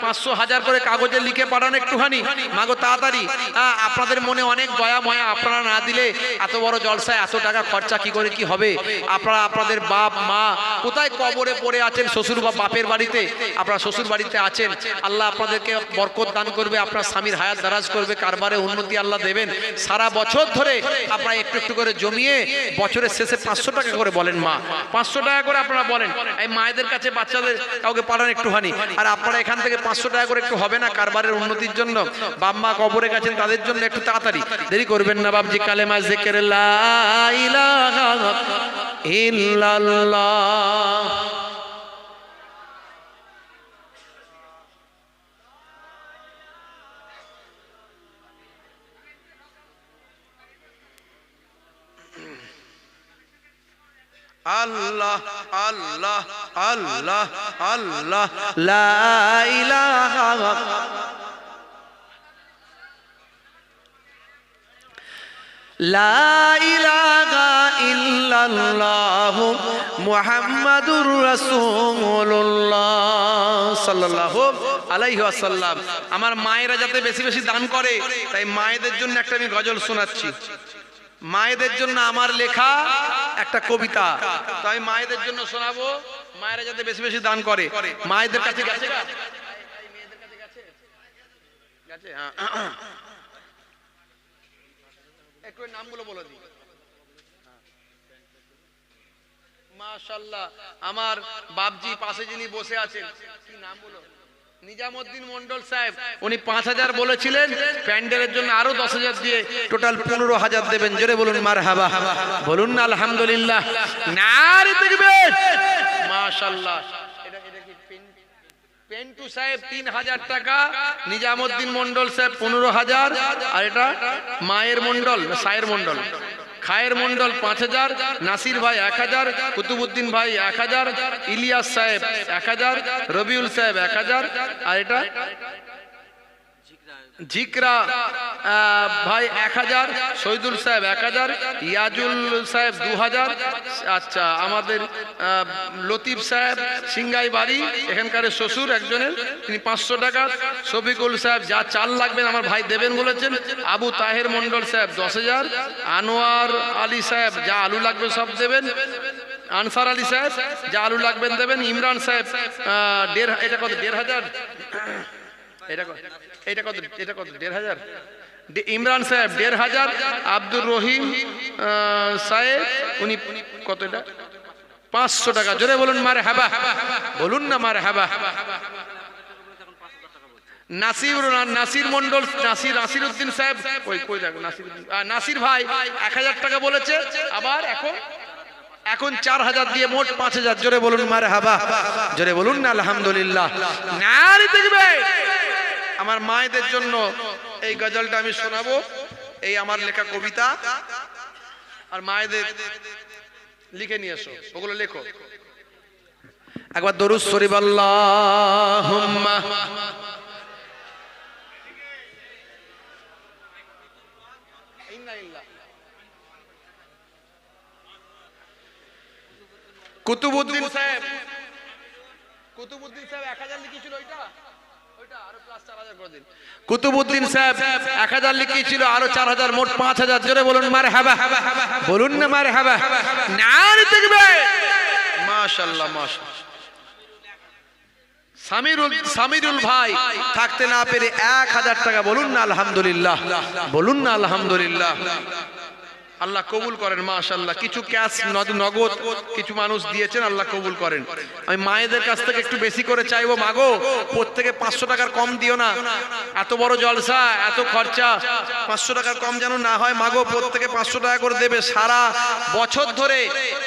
500 1000 করে কাগজে লিখে পাঠান একটুখানি, মাগো তাড়াতাড়ি। আপনাদের মনে অনেক দয়া ময়া, আপনারা না দিলে এত বড় জলসায় এত টাকা খরচা কি করে কি হবে? আপনারা আপনাদের বাপ মা কোথায় কবরে পড়ে আছেন, শ্বশুর বা বাপের বাড়িতে, আপনারা শ্বশুর বাড়িতে আছেন, আল্লাহ আপনাদেরকে বরকত দান করবে, আপনার স্বামীর হায়াত দারাজ করবে, কারবারে উন্নতি আল্লাহ দেবেন। সারা বছর ধরে আপনারা একটু একটু করে জমিয়ে বছরের শেষে 500 টাকা করে বলেন, মা 500 টাকা করে আপনারা বলেন। এই মায়েদের কাছে বাচ্চাদের কাউকে পাঠান একটুখানি। আর আপনারা এখান থেকে 500 টাকা করে একটু হবে না কারবারের উন্নতির জন্য? বাপ মা কবরে গেছেন তাদের জন্য একটু তাড়াতাড়ি, দেরি করবেন না বাবজি। কালেমা জিকির লা ইলাহা ইল্লাল্লাহ। আল্লাহ আল্লাহ আল্লাহ আল্লাহ লা ইলাহা লা ইলাহা ইল্লাল্লাহ মুহাম্মাদুর রাসূলুল্লাহ সাল্লাল্লাহু আলাইহি ওয়াসাল্লাম। আমার মায়েরা যাতে বেশি বেশি দান করে, তাই মায়েদের জন্য একটা আমি গজল শোনাচ্ছি। মায়েদের জন্য আমার লেখা একটা কবিতা, তো আমি মায়েদের জন্য শোনাবো। মায়েরা যাতে বেশি বেশি দান করে। মায়েদের কাছে গেছে, একটু নামগুলো বলে দিই। মাশাআল্লাহ, আমার বাপজি পাশে যিনি বসে আছেন, কি নাম বলো? নিজামউদ্দিন মন্ডল সাহেব, উনি 5000 বলেছিলেন, প্যান্ডেলের জন্য আরো 10000 দিয়ে টোটাল 15000 দেবেন। জোরে বলুন মারহাবা, বলুন না আলহামদুলিল্লাহ, নারে তাকবীর। মাশাআল্লাহ, এটা কি পেন্টু সাহেব 3000 টাকা, নিজামউদ্দিন মন্ডল সাহেব 15000, আর এটা মায়ের মন্ডল, সায়ের মন্ডল, খায়ের মন্ডল 5000, নাসির ভাই 1000, কুতুবউদ্দিন ভাই 1000, ইলিয়াস সাহেব 1000, রবিউল সাহেব 1000, আর এটা জিকরা ভাই 1000, শহীদুল সাহেব 1000, ইয়াজুল সাহেব 2000, আচ্ছা আমাদের লতিফ সাহেব সিংগাই বাড়ি, এখানকার শ্বশুর একজনের, তিনি 500 টাকা, শফিকুল সাহেব যা চাল লাগবেন আমার ভাই দেবেন বলেছেন, আবু তাহের মন্ডল সাহেব 10000, আনোয়ার আলী সাহেব যা আলু লাগবে সব দেবেন, আনসার আলী সাহেব যা আলু লাগবেন দেবেন, ইমরান সাহেব এটা কত 1500, এটা কত 1500, ইমরান সাহেব 1500, আব্দুর রহিম সাহেব উনি কত, এটা 500 টাকা। জোরে বলুন মারহাবা, বলুন না মারহাবা। নাসির মন্ডল, নাসিরউদ্দিন সাহেব, কই দেখো নাসির ভাই 1000 টাকা বলেছে, আবার এখন 4000 দিয়ে মোট 5000। জোরে বলুন মারহাবা, জোরে বলুন না আলহামদুলিল্লাহ, নারে তাকবীর। আমার মায়েদের জন্য এই গজলটা আমি শোনাবো, এই আমার লেখা কবিতা, আর মায়েদের লিখে নিয়ে এসো, ওগুলো লেখো। একবার দরুদ শরীফ আল্লাহুম্মা কুতুবউদ্দিন সাহেব 1000 লিখেছিল, কুতুবউদ্দিন সাহেব 1000 লিখিয়েছিল, আরো 4000, মোট 5000। জোরে বলুন মারহাবা, বলুন না মারহাবা, নারে তাকবীর। মাশাআল্লাহ মাশাআল্লাহ। সামিরুল ভাই থাকতে না পেরে 1000 টাকা, বলুন না আলহামদুলিল্লাহ, বলুন না আলহামদুলিল্লাহ। আল্লাহ কবুল করেন মাশাআল্লাহ। কিছু ক্যাশ নগদ কিছু মানুষ দিয়েছেন, আল্লাহ কবুল করেন। আমি মায়েদের কাছ থেকে একটু বেশি করে চাইবো, মাগো প্রত্যেকে 500 টাকার কম দিও না, এত বড় জলসা এত খরচা, 500 টাকার কম যেন না হয়। মাগো প্রত্যেকে 500 টাকা করে দেবে, সারা বছর ধরে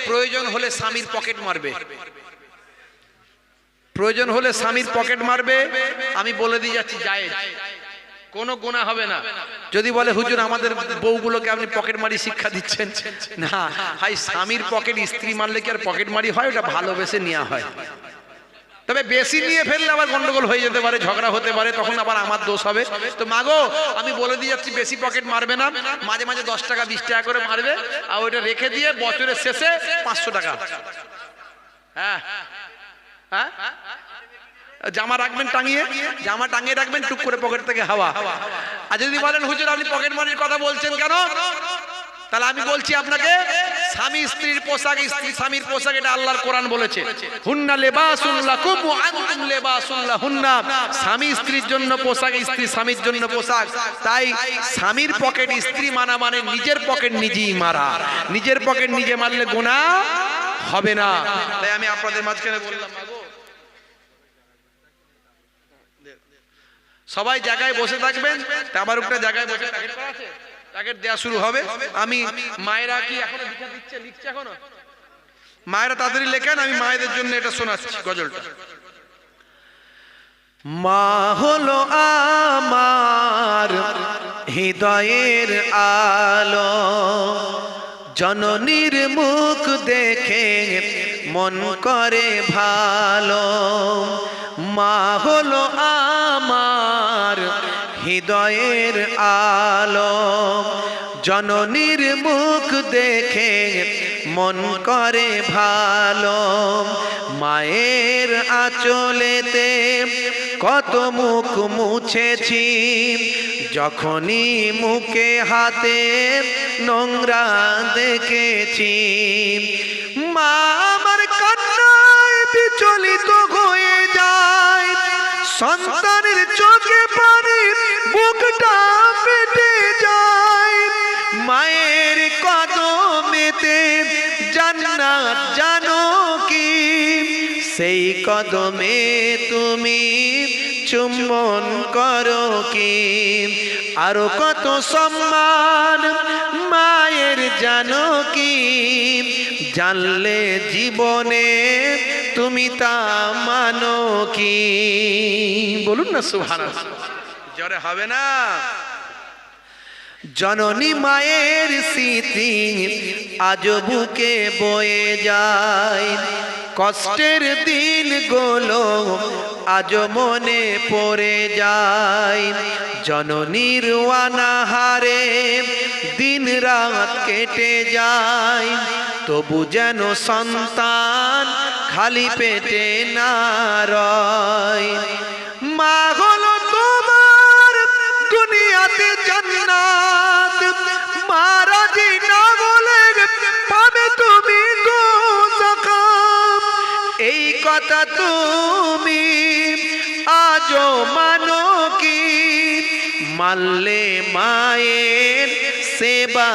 প্রয়োজন হলে স্বামীর পকেট মারবে, প্রয়োজন হলে স্বামীর পকেট মারবে। আমি বলে দিয়ে যাচ্ছি জায়েজ, কোনো গুনাহ হবে না। যদি বলে হুজুর আমাদের বউগুলোকে আপনি পকেট মারি শিক্ষা দিচ্ছেন, না ভাই, স্বামীর পকেট স্ত্রী মারলে কি আর পকেট মারি হয়? ওটা ভালোবেসে নেওয়া হয়। তবে বেশি নিয়ে ফেললে আবার গন্ডগোল হয়ে যেতে পারে, ঝগড়া হতে পারে, তখন আবার আমার দোষ হবে। তো মাগো আমি বলে দিয়ে যাচ্ছি, বেশি পকেট মারবে না, মাঝে মাঝে 10 টাকা 20 টাকা করে মারবে, আর ওইটা রেখে দিয়ে বছরের শেষে 500 টাকা, হ্যাঁ হ্যাঁ, জামা রাখবেন টাঙিয়ে, জামা টাঙিয়ে রাখবেন, টুক করে পকেট থেকে হাওয়া। আর যদি বলেন হুজুর আপনি পকেট মারির কথা বলছেন কেন, তাহলে আমি বলছি আপনাকে, স্বামী স্ত্রীর পোশাক, স্ত্রী স্বামীর পোশাক, এটা আল্লাহর কোরআন বলেছে, হুন্না লিবাসুল লাকুম ওয়া আনতুম লিবাসুল লাহুন্না। স্বামী স্ত্রীর জন্য পোশাক, স্ত্রী স্বামীর জন্য পোশাক। তাই স্বামীর পকেট স্ত্রী মানা মানে নিজের পকেট নিজেই মারা। নিজের পকেট নিজে মারলে গুনাহ হবে না। তাই আমি আপনাদের মাঝখানে বললাম, সবাই জায়গায় বসে থাকবেন, আবার একটা জায়গায় বসে প্যাকেট করা আছে, প্যাকেট দেওয়া শুরু হবে। আমি মায়েরা কি এখনো লিখছে এখনো? মায়েরা তাড়াতাড়ি লেখেন, আমি মায়েদের জন্য এটা শোনাচ্ছি গজলটা। মা হলো আমার হৃদয়ের আলো, জননীর মুখ দেখে মন করে ভালো। মা হলো আমার হৃদয়ের আলো, জননীর মুখ দেখে মন করে ভালো। মায়ের আঁচলেতে কত মুখ মুছেছি, যখনই মুখে হাতে নোংরা দেখেছি। মা আমার কান্নায় বিচলিত হয়ে যায়, সন্তানের চোখে পানি বুকটা ফেটে যায়। মায়ের কদমেতে জান্নাত জানো কি, সেই কদমে তুমি চুম্বন করো কি। আরো কত সম্মান মায়ের জানো কি, জানলে জীবনে তুমি তা মানো কি। বলুন না সুবহানাল্লাহ, জোরে হবে না? জননী মায়ের স্মৃতি আজ বুকে বয়ে যায়, কষ্টের দিনগুলো আজ মনে পড়ে যায়। জননীর অনাহারে দিন রাত কেটে যায়, তবু যেন সন্তান খালি পেটে না রয়। মা হলো তোমার দুনিয়াতে জান্নাত, মা রাজি না হলে পাবে তুমি দোজখ। এই কথা তুমি আজও মানো কি, মানলে মায়ের সেবা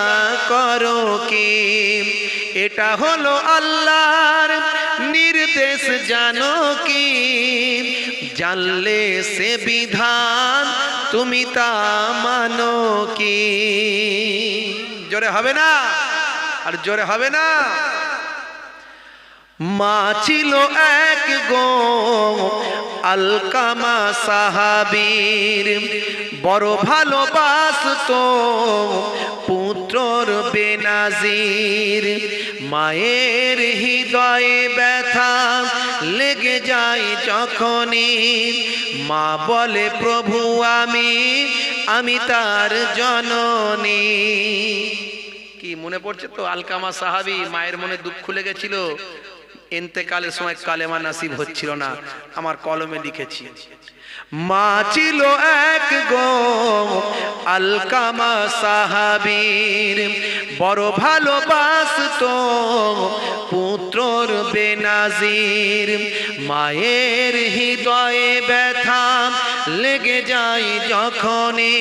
করো কি। এটা হলো আল্লাহর নির্দেশ জানো কি, জানলে সে বিধান তুমি তা মানো কি। জোরে হবে না? আর জোরে হবে না? মা ছিল এক গো আলকামা সাহাবীর, বড় ভালোবাসতো পুত্রর বেনাজির। মায়ের হৃদয়ে ব্যথা লেগে যায় যখনই, মা বলে প্রভু আমি তার জননী। কি মনে পড়ছে তো? আলকামা সাহাবী, মায়ের মনে দুঃখ লেগেছিল, ইন্তেকালের সময় কালেমা নাসিব হচ্ছিল না, আমার কলমে লিখেছি। মা ছিল এক গো আলকামা সাহাবীর, বড় ভালোবাসতো পুত্রর বেনাজির। মায়ের হৃদয়ে ব্যথা লেগে যায় যখনই,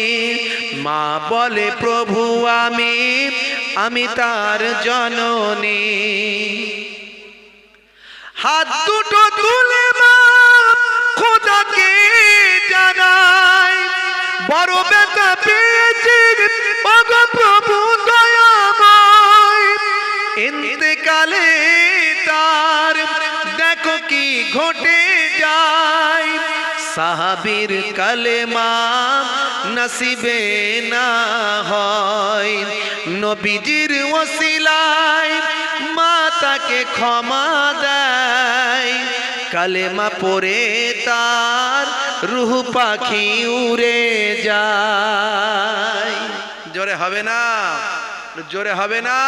মা বলে প্রভু আমি তার জননী। হাত দুটো তুলে মা খোদাকে জানাই, বড় ব্যথা পেয়েছি ওগো প্রভু দয়াময়। ইন্তেকালে তার দেখো কি ঘটে যায়, সাহাবীর কালেমা নসিবে না হয়, নবীজির ওসিলায় মা তাকে ক্ষমা দেয়, কালেমা পড়ে তার রূহ পাখি উড়ে যায়। জোরে হবে না, জোরে হবে না।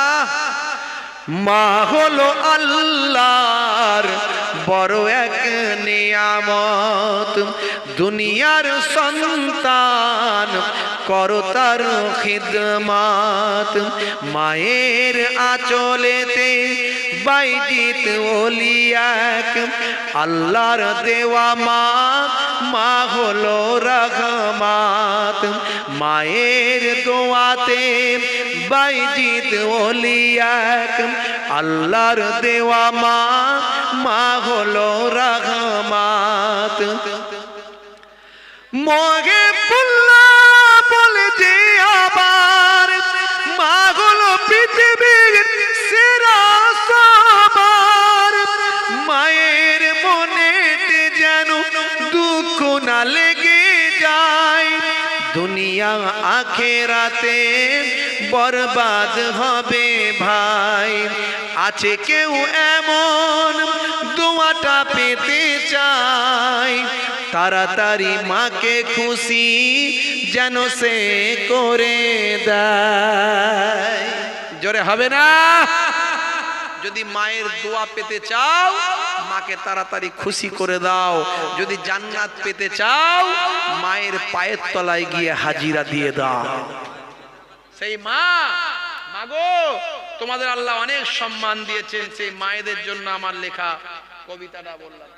মা হলো আল্লাহর বড় এক নিয়ামত, দুনিয়ার সন্তান করো তার খিদমত, মায়ের আঁচলেতে বাইজিত ওলিয়াক, আল্লাহর দেওয়া মা, মা হলো রহমত, মায়ের দোয়াতে বাইজিত ওলিয়াক, আল্লাহর দেওয়া মা, মা হলো রহমত। মগে পুল্লা বলে যে আবার মা হলো পৃথিবীর সেরা সবার, মায়ের মনেতে যেন দুঃখ না লেগে যায়, দুনিয়া আখেরাতে বরবাদ হবে ভাই। আছে কেউ এমন দোয়াটা পেতে চায়, তাড়াতাড়ি মাকে খুশি যেন সে করে দেয়। জোরে হবে না। যদি মায়ের দোয়া পেতে চাও মাকে তাড়াতাড়ি খুশি করে দাও, যদি জান্নাত পেতে চাও মায়ের পায়ের তলায় গিয়ে হাজিরা দিয়ে দাও। সেই মা, মাগো তোমাদের আল্লাহ অনেক সম্মান দিয়েছেন, সেই মায়েদের জন্য আমার লেখা কবিতাটা বললাম।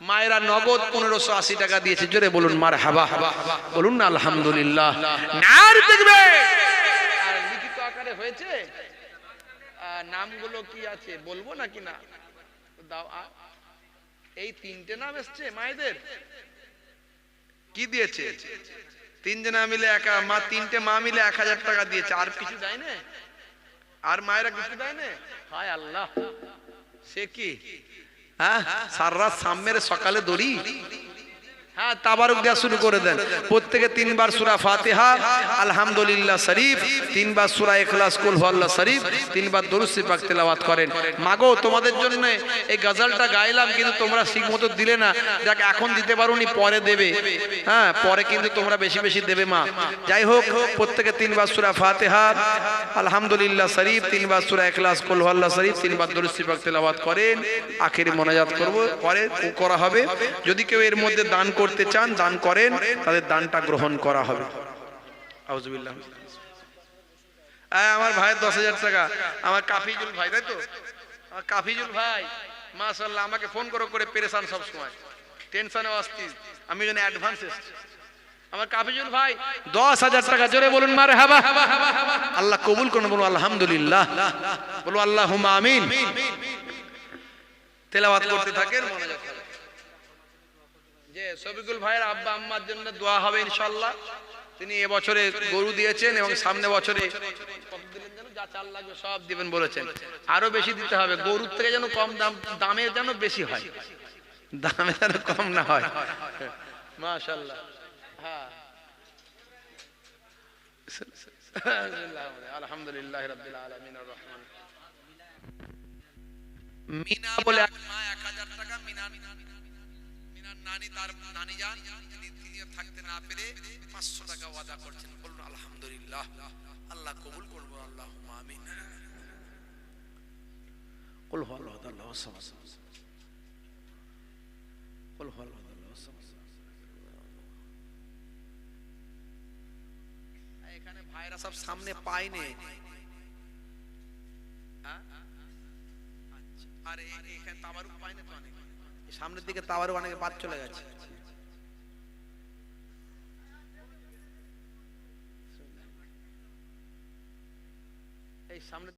মায়েরা নগদ 1580 টাকা দিয়েছে, জোরে বলুন মারহাবা, বলুন না আলহামদুলিল্লাহ। নার দেখবে আর লিখিত আকারে হয়েছে, নামগুলো কি আছে বলবো নাকি না দাও। এই 3টে নাম এসছে মায়েদের, কি দিয়েছে? 3 জনা মিলে একা মা, 3টে মা মিলে 1000 টাকা দিয়েছে। আর কিছু দেয় না, আর মায়েরা কিছু দেয় না। হায় আল্লাহ, সে কি হ্যাঁ সারা সামনের সকালে দড়ি। হ্যাঁ তাবারুক দেওয়া শুরু করে দেন। প্রত্যেকে 3 বার সূরা ফাতিহা, আলহামদুলিল্লাহ শরীফ, 3 বার সূরা ইখলাস, কুল হুয়াল্লাহ শরীফ, 3 বার দরুদ শরীফ পাক তেলাওয়াত করেন। মাগো তোমাদের জন্য এই গজলটা গাইলাম, কিন্তু তোমরা ঠিকমতো দিলে না। যাক এখন দিতে পারোনি, পরে দেবে। হ্যাঁ পরে কিন্তু তোমরা বেশি বেশি দেবে মা। যাই হোক, প্রত্যেকে 3 বার সূরা ফাতিহা, আলহামদুলিল্লাহ শরীফ, 3 বার সূরা ইখলাস, কুল হুয়াল্লাহ শরীফ, 3 বার দরুদ শরীফ পাক তেলাওয়াত করেন। আখেরি মোনাজাত করব, পরে করা হবে। যদি কেউ এর মধ্যে দান করতে চান দান করেন, তাদের দানটা গ্রহণ করা হবে। আউযুবিল্লাহ। আমার ভাইয়ের 10,000 টাকা, আমার কাফিজুল ভাই, তাই তো? আমার কাফিজুল ভাই মাশাআল্লাহ আমাকে ফোন করে পেরেশান সব সময়, টেনশনে অস্থির। আমি যেন অ্যাডভান্স এসেছি। আমার কাফিজুল ভাই 10,000 টাকা, জোরে বলুন মারহাবা। আল্লাহ কবুল করুন, বলুন আলহামদুলিল্লাহ, বলুন আল্লাহুম্মা আমিন। তেলাওয়াত করতে থাকেন, মোনাজাত করেন। যে শফিকুল ভাইয়ের আব্বা আম্মার জন্য দোয়া হবে ইনশাআল্লাহ। তিনি এবছরে গরু দিয়েছেন এবং সামনে বছরে কত দিলেন যেন, যা চাল লাগবে সব দিবেন বলেছেন। আরো বেশি দিতে হবে, গরুর থেকে যেন কম দামে যেন বেশি হয়, দামে যেন কম না হয়। মাশাআল্লাহ। হ্যাঁ আলহামদুলিল্লাহ রাব্বিল আলামিন আর রহমান। মিনা বলে এক মা 1000 টাকা, মিনার নানি, তার নানি যান, তিনি থাকতে না পেরে 500 টাকা ওয়াদা করছেন। বলুন আলহামদুলিল্লাহ, আল্লাহ কবুল করবো, আল্লাহুম্মা আমিন। কুল হুয়াল্লাহু আল্লাহু সামাদ, কুল হুয়াল্লাহু আল্লাহু সামাদ। এখানে ভাইরা সব সামনে পায়নি, আর এখানে তাবারুক পায়নি তো, অনেক সামনের দিকে তাবারুক অনেকে বাদ চলে গেছে। এই সামনে